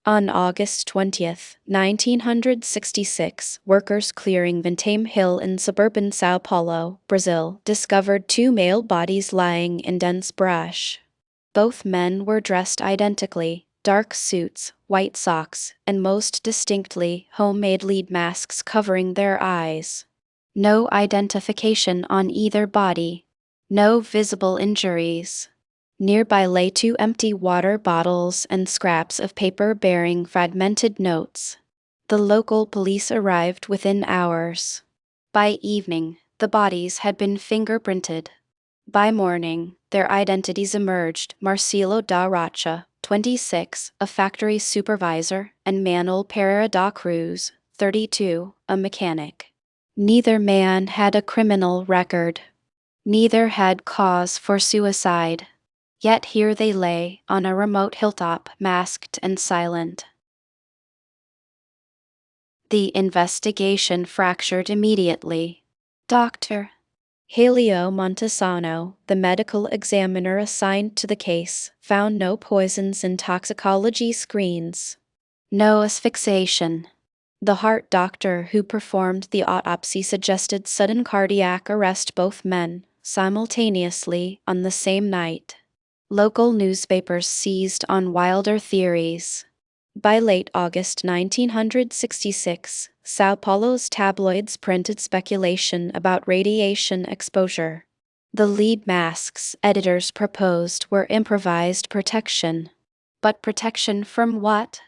On August 20th, 1966, workers clearing Vintém Hill in suburban São Paulo, Brazil, discovered two male bodies lying in dense brush. Both men were dressed identically, dark suits, white socks, and most distinctly, homemade lead masks covering their eyes. No identification on either body. No visible injuries. Nearby lay two empty water bottles and scraps of paper bearing fragmented notes. The local police arrived within hours. By evening, the bodies had been fingerprinted. By morning, their identities emerged: Marcelo da Rocha, 26, a factory supervisor, and Manoel Pereira da Cruz, 32, a mechanic. Neither man had a criminal record. Neither had cause for suicide. Yet here they lay, on a remote hilltop, masked and silent. The investigation fractured immediately. Dr. Helio Montesano, the medical examiner assigned to the case, found no poisons in toxicology screens. No asphyxiation. The heart doctor who performed the autopsy suggested sudden cardiac arrest both men, simultaneously, on the same night. Local newspapers seized on wilder theories. By late August 1966, São Paulo's tabloids printed speculation about radiation exposure. The lead masks editors proposed were improvised protection. But protection from what?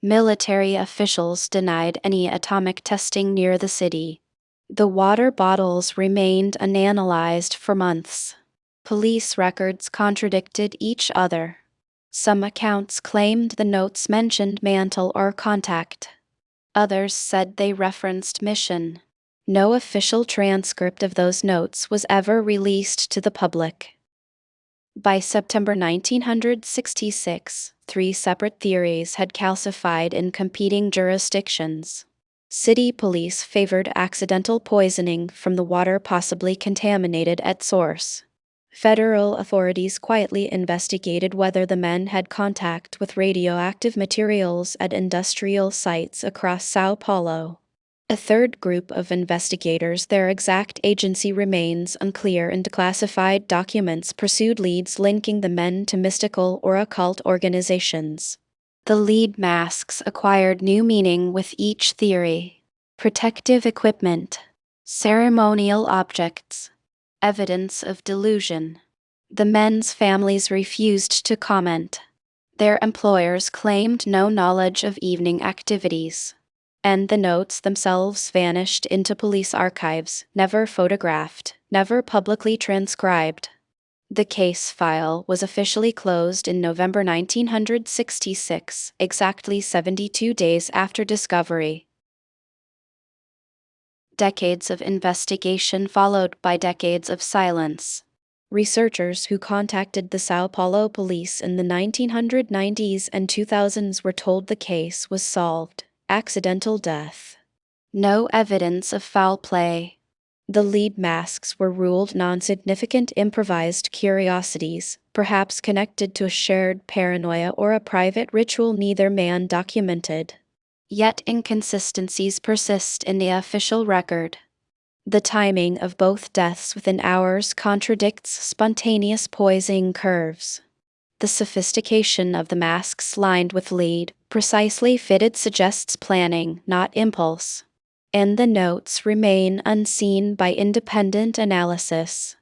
Military officials denied any atomic testing near the city. The water bottles remained unanalyzed for months. Police records contradicted each other. Some accounts claimed the notes mentioned mantle or contact. Others said they referenced mission. No official transcript of those notes was ever released to the public. By September 1966, three separate theories had calcified in competing jurisdictions. City police favored accidental poisoning from the water possibly contaminated at source. Federal authorities quietly investigated whether the men had contact with radioactive materials at industrial sites across São Paulo. A third group of investigators, their exact agency remains unclear, and declassified documents pursued leads linking the men to mystical or occult organizations. The lead masks acquired new meaning with each theory: protective equipment, ceremonial objects, evidence of delusion. The men's families refused to comment. Their employers claimed no knowledge of evening activities. And the notes themselves vanished into police archives, never photographed, never publicly transcribed. The case file was officially closed in November 1966, exactly 72 days after discovery. Decades of investigation followed by decades of silence. Researchers who contacted the São Paulo police in the 1990s and 2000s were told the case was solved. Accidental death. No evidence of foul play. The lead masks were ruled non-significant improvised curiosities, perhaps connected to a shared paranoia or a private ritual neither man documented. Yet inconsistencies persist in the official record. The timing of both deaths within hours contradicts spontaneous poisoning curves. The sophistication of the masks lined with lead, precisely fitted, suggests planning, not impulse. And the notes remain unseen by independent analysis.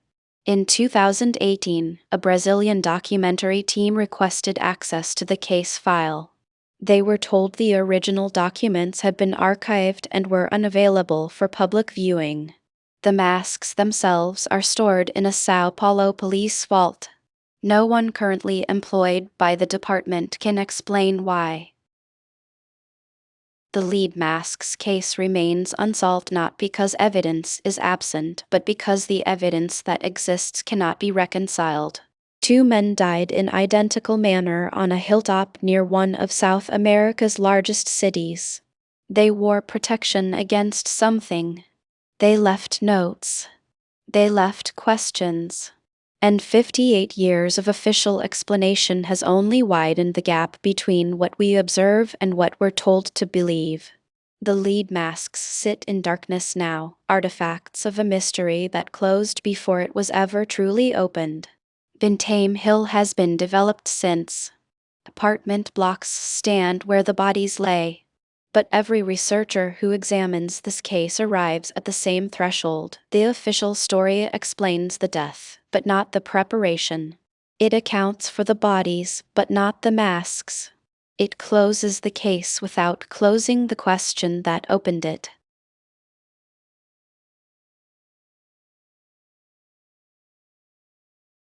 In 2018, a Brazilian documentary team requested access to the case file. They were told the original documents had been archived and were unavailable for public viewing. The masks themselves are stored in a São Paulo police vault. No one currently employed by the department can explain why. The lead masks case remains unsolved not because evidence is absent, but because the evidence that exists cannot be reconciled. Two men died in identical manner on a hilltop near one of South America's largest cities. They wore protection against something. They left notes. They left questions. And 58 years of official explanation has only widened the gap between what we observe and what we're told to believe. The lead masks sit in darkness now, artifacts of a mystery that closed before it was ever truly opened. Vintém Hill has been developed since. Apartment blocks stand where the bodies lay. But every researcher who examines this case arrives at the same threshold. The official story explains the death, but not the preparation. It accounts for the bodies, but not the masks. It closes the case without closing the question that opened it.